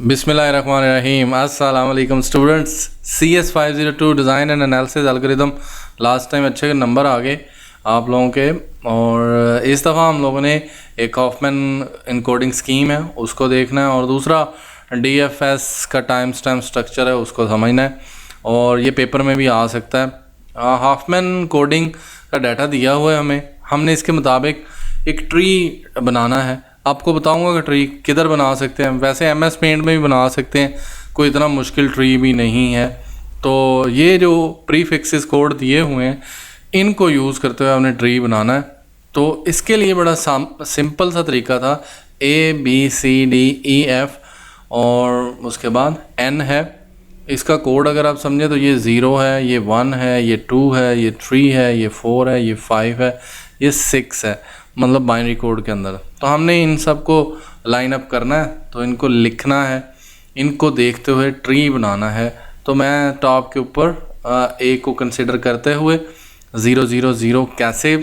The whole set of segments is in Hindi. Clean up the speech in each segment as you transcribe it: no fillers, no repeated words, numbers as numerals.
बिस्मिल्लाहिर्रहमानिर्रहीम। अस्सलाम वालेकुम students. CS502 design and analysis algorithm last time अच्छे नंबर आ गए आप लोगों के, और इस दफ़ा हम लोगों ने एक हॉफमैन इनकोडिंग स्कीम है उसको देखना है, और दूसरा DFS का टाइम स्टैम्प स्ट्रक्चर है उसको समझना है, और ये पेपर में भी आ सकता है। हॉफमैन कोडिंग का डाटा दिया हुआ है हमने इसके मुताबिक एक ट्री बनाना है। आपको बताऊंगा कि ट्री किधर बना सकते हैं। वैसे MS पेंट में भी बना सकते हैं, कोई इतना मुश्किल ट्री भी नहीं है। तो ये जो प्रीफिक्सेस कोड दिए हुए हैं इनको यूज़ करते हुए हमने ट्री बनाना है। तो इसके लिए बड़ा सिंपल सा तरीका था, ABCDEF और उसके बाद N है। इसका कोड अगर आप समझें तो ये 0 है, ये 1 है, ये 2 है, ये 3 है, ये 4 है, ये 5 है, ये 6 है, मतलब बाइनरी कोड के अंदर। तो हमने इन सब को लाइन अप करना है, तो इनको लिखना है, इनको देखते हुए ट्री बनाना है। तो मैं टॉप के ऊपर A को कंसिडर करते हुए 000 कैसे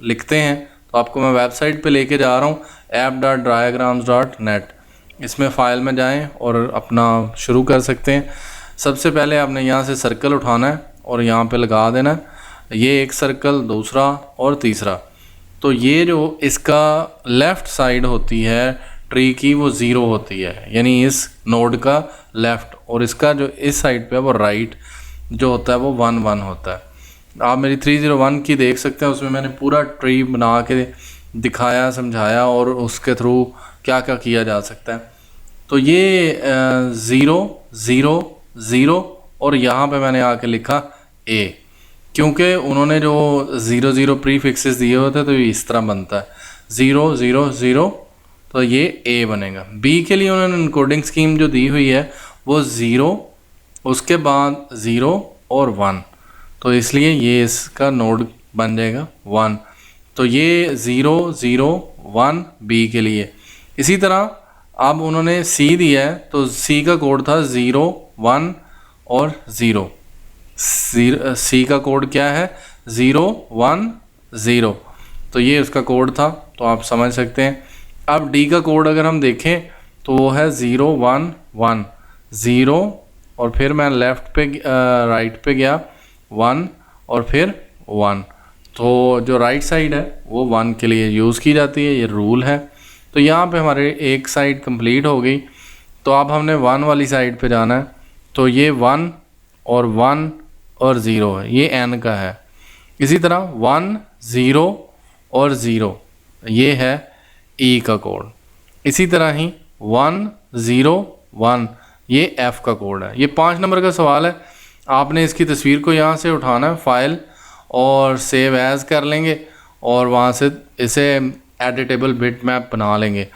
लिखते हैं तो आपको मैं वेबसाइट पे लेके जा रहा हूँ, app.diagrams.net। इसमें फ़ाइल में जाएं और अपना शुरू कर सकते हैं। सबसे पहले आपने यहाँ से सर्कल उठाना है और यहाँ पे लगा देना है, ये एक सर्कल, दूसरा और तीसरा। तो ये जो इसका लेफ़्ट साइड होती है ट्री की वो 0 होती है, यानी इस नोड का लेफ़्ट, और इसका जो इस साइड पे है वो राइट जो होता है वो 1 1 होता है। आप मेरी 301 की देख सकते हैं, उसमें मैंने पूरा ट्री बना के दिखाया, समझाया, और उसके थ्रू क्या क्या किया जा सकता है। तो ये 0 0 0 और यहाँ पे मैंने आके लिखा A, क्योंकि उन्होंने जो 0 प्रीफिक्सेस दिए होते हैं तो ये इस तरह बनता है 0 0 0, तो ये A बनेगा। B के लिए उन्होंने इनकोडिंग स्कीम जो दी हुई है वो 0, उसके बाद 0 और 1, तो इसलिए ये इसका नोड बन जाएगा 1। तो ये 0 0 1 B के लिए। इसी तरह अब उन्होंने C दिया है, तो C का कोड था 0 1 और 0। C का कोड क्या है 0 1 0, तो ये उसका कोड था, तो आप समझ सकते हैं। अब D का कोड अगर हम देखें तो वो है 0 1 1 0, और फिर मैं लेफ़्ट पे राइट पे गया 1 और फिर 1, तो जो राइट साइड है वो 1 के लिए यूज़ की जाती है, ये रूल है। तो यहाँ पे हमारे एक साइड कंप्लीट हो गई, तो अब हमने 1 वाली साइड पे जाना है। तो ये 1 और 1 और 0 है, ये N का है। इसी तरह 1 0 और 0 ये है E का कोड। इसी तरह ही 1 0 1 ये F का कोड है। ये 5 नंबर का सवाल है, आपने इसकी तस्वीर को यहाँ से उठाना है, फाइल और सेव एज़ कर लेंगे, और वहाँ से इसे एडिटेबल बिट मैप बना लेंगे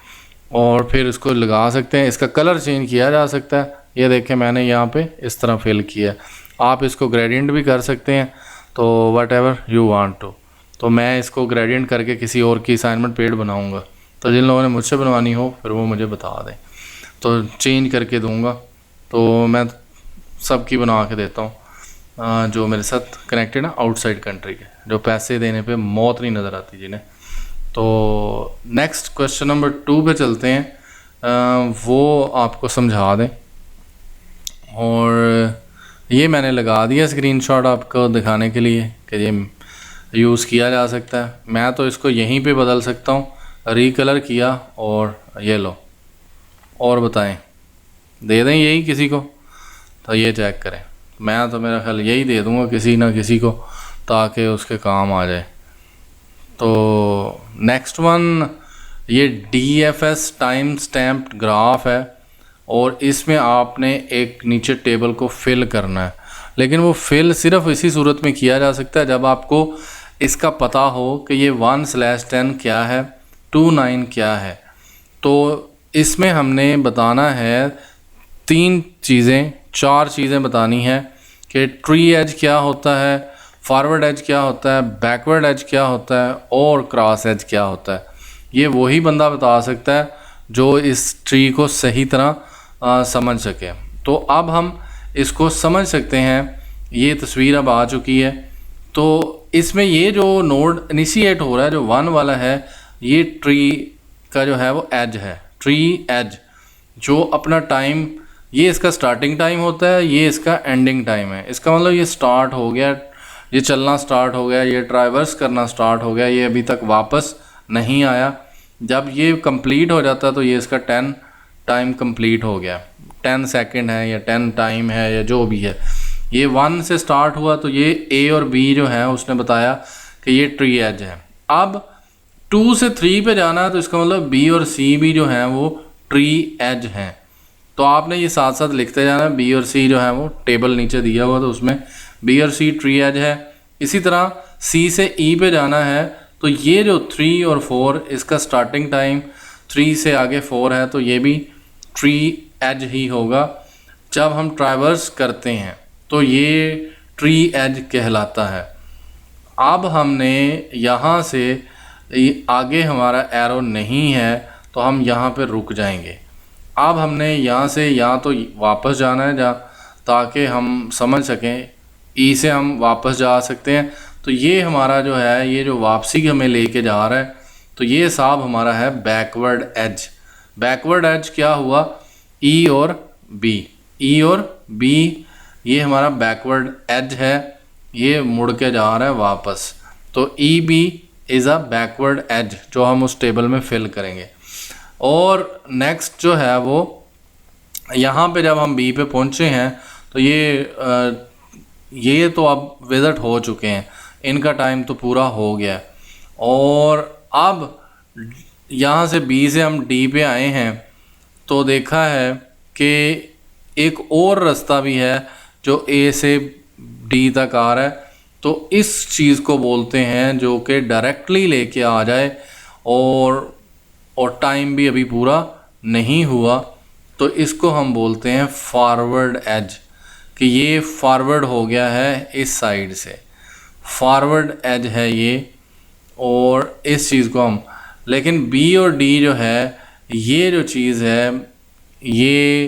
और फिर इसको लगा सकते हैं। इसका कलर चेंज किया जा सकता है, ये देखें मैंने यहाँ पे इस तरह फिल किया। आप इसको ग्रेडियंट भी कर सकते हैं, तो whatever you want to. तो मैं इसको ग्रेडियंट करके किसी और की असाइनमेंट पेड बनाऊँगा, तो जिन लोगों ने मुझसे बनवानी हो फिर वो मुझे बता दें, तो चेंज करके दूँगा। तो मैं सबकी बना के देता हूँ जो मेरे साथ कनेक्टेड है आउटसाइड कंट्री के, जो पैसे देने पे मौत नहीं नज़र आती जिन्हें। तो नेक्स्ट क्वेश्चन नंबर 2 पे चलते हैं, वो आपको समझा दें। और ये मैंने लगा दिया स्क्रीनशॉट आपको दिखाने के लिए कि ये यूज़ किया जा सकता है। मैं तो इसको यहीं पे बदल सकता हूँ, रीकलर किया और ये लो, और बताएं दे दें यही किसी को, तो ये चेक करें। मैं तो मेरा ख्याल यही दे दूँगा किसी ना किसी को, ताकि उसके काम आ जाए। तो नेक्स्ट वन ये DFS टाइम स्टैम्प्ड ग्राफ है, और इसमें आपने एक नीचे टेबल को फिल करना है, लेकिन वो फिल सिर्फ इसी सूरत में किया जा सकता है जब आपको इसका पता हो कि ये 1/10 क्या है, 29 क्या है। तो इसमें हमने बताना है 4 चीज़ें बतानी है कि ट्री एज क्या होता है, फॉरवर्ड एज क्या होता है, बैकवर्ड एज क्या होता है, और क्रॉस एज क्या होता है। ये वही बंदा बता सकता है जो इस ट्री को सही तरह समझ सके। तो अब हम इसको समझ सकते हैं। ये तस्वीर अब आ चुकी है, तो इसमें ये जो नोड इनिशिएट हो रहा है जो 1 वाला है, ये ट्री का जो है वो एज है, ट्री एज जो अपना टाइम, ये इसका स्टार्टिंग टाइम होता है, ये इसका एंडिंग टाइम है। इसका मतलब ये स्टार्ट हो गया, ये चलना स्टार्ट हो गया, ये ट्रैवर्स करना स्टार्ट हो गया, ये अभी तक वापस नहीं आया। जब ये कंप्लीट हो जाता है तो ये इसका 10 टाइम कंप्लीट हो गया, 10 सेकंड है या 10 टाइम है या जो भी है। ये 1 से स्टार्ट हुआ तो ये ए और बी जो है उसने बताया कि ये ट्री एज है। अब 2 से 3 पे जाना है तो इसका मतलब बी और सी भी जो है वो ट्री एज हैं। तो आपने ये साथ साथ लिखते जाना, बी और सी जो है वो टेबल नीचे दिया हुआ तो उसमें बी और सी ट्री एज है। इसी तरह सी से ई पे जाना है तो ये जो 3 और 4 इसका स्टार्टिंग टाइम 3 से आगे 4 है तो ये भी ट्री एज ही होगा। जब हम ट्रैवर्स करते हैं तो ये ट्री एज कहलाता है। अब हमने यहाँ से आगे हमारा एरो नहीं है तो हम यहाँ पे रुक जाएंगे। अब हमने यहाँ से या तो वापस जाना है ताकि हम समझ सकें, ई से हम वापस जा सकते हैं। तो ये हमारा जो है, ये जो वापसी हमें लेके जा रहा है तो ये हिसाब हमारा है बैकवर्ड एज। बैकवर्ड एज क्या हुआ, ई और बी, ई और बी ये हमारा बैकवर्ड एज है, ये मुड़ के जा रहा है वापस। तो E B is a backward edge जो हम उस टेबल में फिल करेंगे। और नेक्स्ट जो है वो यहाँ पे जब हम बी पे पहुँचे हैं तो ये तो अब विज़िट हो चुके हैं, इनका टाइम तो पूरा हो गया। और अब यहाँ से बी से हम डी पे आए हैं तो देखा है कि एक और रास्ता भी है जो ए से डी तक आ रहा है। तो इस चीज़ को बोलते हैं जो कि डायरेक्टली लेके आ जाए और टाइम भी अभी पूरा नहीं हुआ, तो इसको हम बोलते हैं फॉरवर्ड एज, कि ये फॉरवर्ड हो गया है इस साइड से, फॉरवर्ड एज है ये। और इस चीज़ को हम, लेकिन बी और डी जो है, ये जो चीज़ है ये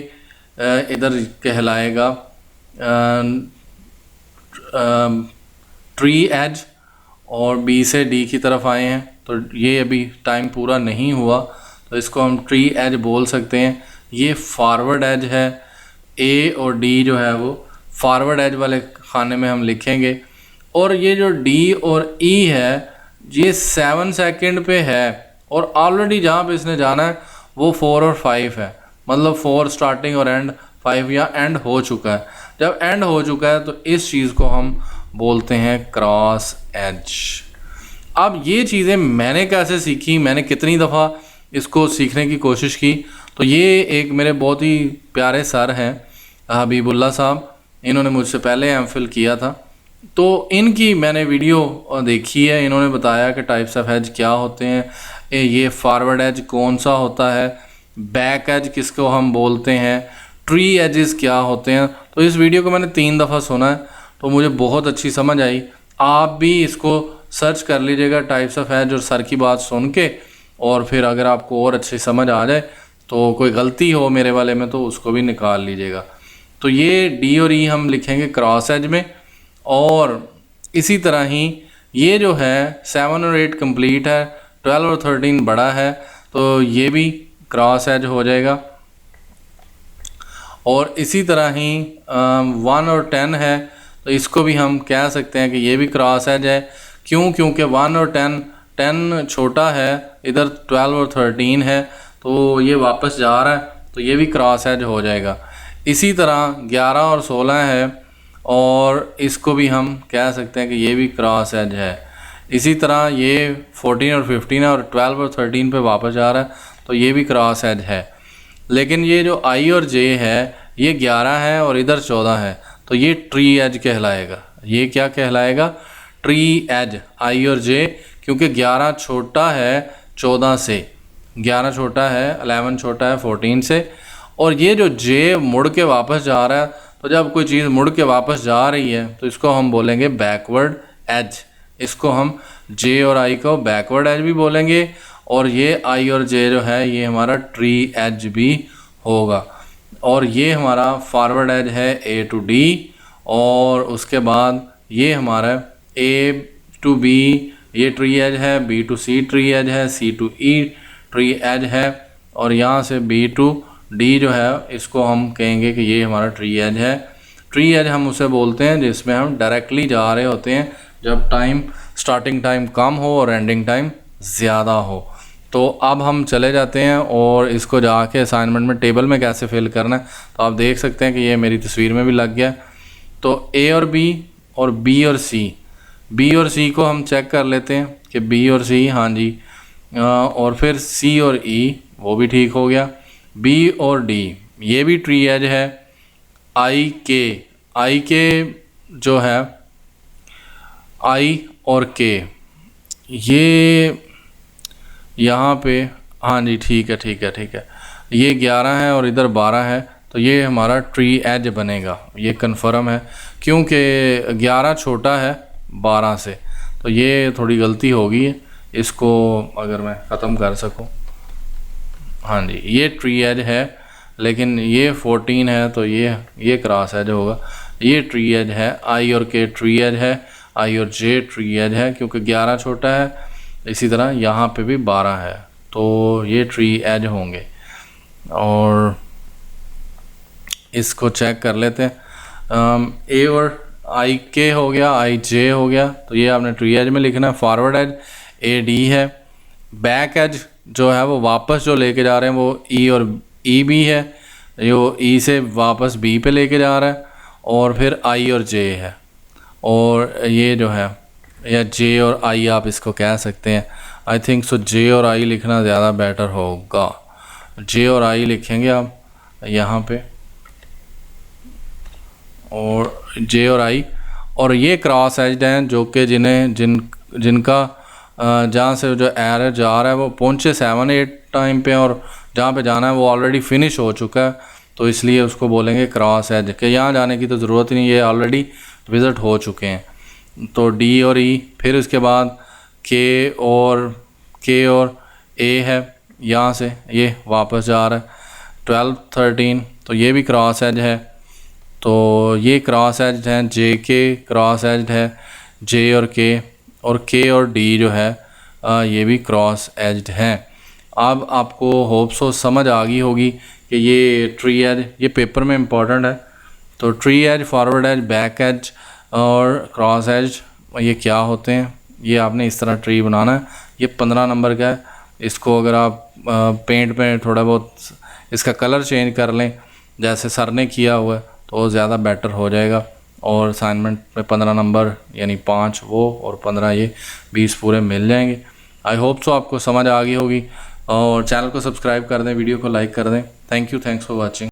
इधर कहलाएगा ट्री एज। और बी से डी की तरफ आए हैं तो ये अभी टाइम पूरा नहीं हुआ तो इसको हम ट्री एज बोल सकते हैं। ये फॉरवर्ड एज है, ए और डी जो है वो फॉरवर्ड एज वाले खाने में हम लिखेंगे। और ये जो डी और ई है ये 7 सेकंड पे है और ऑलरेडी जहाँ पे इसने जाना है वो 4 और 5 है, मतलब 4 स्टार्टिंग और एंड, 5 या एंड हो चुका है। जब एंड हो चुका है तो इस चीज़ को हम बोलते हैं क्रॉस एज। अब ये चीज़ें मैंने कैसे सीखी, मैंने कितनी दफ़ा इसको सीखने की कोशिश की, तो ये एक मेरे बहुत ही प्यारे सर हैं हबीबुल्ला साहब, इन्होंने मुझसे पहले एमफिल किया था। तो इनकी मैंने वीडियो देखी है, इन्होंने बताया कि टाइप्स ऑफ एज क्या होते हैं, ये फॉरवर्ड एज कौन सा होता है, बैक एज किसको हम बोलते हैं, ट्री एजेस क्या होते हैं। तो इस वीडियो को मैंने 3 दफ़ा सुना है तो मुझे बहुत अच्छी समझ आई। आप भी इसको सर्च कर लीजिएगा टाइप्स ऑफ एज और सर की बात सुन के, और फिर अगर आपको और अच्छी समझ आ जाए तो कोई गलती हो मेरे वाले में तो उसको भी निकाल लीजिएगा। तो ये डी और ई हम लिखेंगे क्रॉस एज में। और इसी तरह ही ये जो है 7 और 8 कंप्लीट है, 12 और 13 बड़ा है तो ये भी क्रॉस एज हो जाएगा। और इसी तरह ही 1 और 10 है तो इसको भी हम कह सकते हैं कि ये भी क्रॉस एज है। क्यों? क्योंकि 1 और 10 छोटा है, इधर 12 और 13 है तो ये वापस जा रहा है तो ये भी क्रॉस एज हो जाएगा। इसी तरह 11 और 16 है और इसको भी हम कह सकते हैं कि ये भी क्रॉस एज है। इसी तरह ये 14 और 15 है और 12 और 13 पे वापस जा रहा है तो ये भी क्रॉस एज है। लेकिन ये जो आई और जे है ये 11 है और इधर 14 है तो ये ट्री एज कहलाएगा। ये क्या कहलाएगा? ट्री एज, आई और जे, क्योंकि 11 छोटा है 14 से, 11 छोटा है, 11 छोटा है 14 से। और ये जो जे मुड़ के वापस जा रहा है, तो जब कोई चीज़ मुड़ के वापस जा रही है तो इसको हम बोलेंगे बैकवर्ड एज। इसको हम जे और आई को बैकवर्ड एज भी बोलेंगे और ये आई और जे जो है ये हमारा ट्री एज भी होगा। और ये हमारा फॉरवर्ड एज है ए टू डी, और उसके बाद ये हमारा ए टू बी ये ट्री एज है, B to C tree edge है, C to E tree edge है, और यहाँ से बी टू डी जो है इसको हम कहेंगे कि ये हमारा ट्री एज है। ट्री एज हम उसे बोलते हैं जिसमें हम डायरेक्टली जा रहे होते हैं जब टाइम स्टार्टिंग टाइम कम हो और एंडिंग टाइम ज़्यादा हो। तो अब हम चले जाते हैं और इसको जाके असाइनमेंट में टेबल में कैसे फिल करना है तो आप देख सकते हैं कि ये मेरी तस्वीर में भी लग गया। तो ए और बी और बी और सी, बी और सी को हम चेक कर लेते हैं कि बी और सी, हाँ जी, और फिर सी और ई वो भी ठीक हो गया। बी और डी ये भी ट्री एज है। आई के जो है आई और के ये यहाँ पे, हाँ जी ठीक है, ये 11 है और इधर 12 है तो ये हमारा ट्री एज बनेगा, ये कन्फर्म है क्योंकि 11 छोटा है 12 से। तो ये थोड़ी गलती होगी, इसको अगर मैं ख़त्म कर सकूं, हाँ जी ये ट्री एज है, लेकिन ये 14 है तो ये क्रॉस एज होगा। ये ट्री एज है, आई और के ट्री एज है, आई और जे ट्री एज है क्योंकि 11 छोटा है। इसी तरह यहाँ पे भी 12 है तो ये ट्री एज होंगे। और इसको चेक कर लेते हैं, ए और आई के हो गया, आई जे हो गया तो ये आपने ट्री एज में लिखना है। फॉरवर्ड एज ए डी है, बैक एज जो है वो वापस जो लेके जा रहे हैं वो ई और ई बी है, जो ई से वापस बी पे लेके जा रहा है, और फिर आई और जे है। और ये जो है या जे और आई आप इसको कह सकते हैं। आई थिंक सो जे और आई लिखना ज़्यादा बेटर होगा। जे और आई लिखेंगे आप यहाँ पे, और जे और आई, और ये क्रॉस एज्ड हैं जो कि जिनका जहाँ से जो एरर जा रहा है वो पहुँचे 7-8 टाइम पे, और जहाँ पे जाना है वो ऑलरेडी फिनिश हो चुका है तो इसलिए उसको बोलेंगे क्रॉस एज कि यहाँ जाने की तो ज़रूरत नहीं, ये ऑलरेडी विज़िट हो चुके हैं। तो डी और ई, फिर उसके बाद के और ए है, यहाँ से ये वापस जा रहा है 12-13 तो ये भी क्रॉस एज है। तो ये क्रॉस एज हैं, जे के क्रॉस एज है, जे और के और डी जो है ये भी क्रॉस एज्ड हैं। अब आपको होप सो समझ आ गई होगी कि ये ट्री एज ये पेपर में इम्पॉर्टेंट है। तो tree edge, forward edge, back edge और क्रॉस एज ये क्या होते हैं, ये आपने इस तरह ट्री बनाना है। ये 15 नंबर का है। इसको अगर आप पेंट में थोड़ा बहुत इसका कलर चेंज कर लें जैसे सर ने किया हुआ है तो ज़्यादा बेटर हो जाएगा। और असाइनमेंट में 15 नंबर यानी 5 वो और 15 ये 20 पूरे मिल जाएंगे। आई होप सो आपको समझ आ गई होगी। और चैनल को सब्सक्राइब कर दें, वीडियो को लाइक कर दें। Thank you, thanks for watching.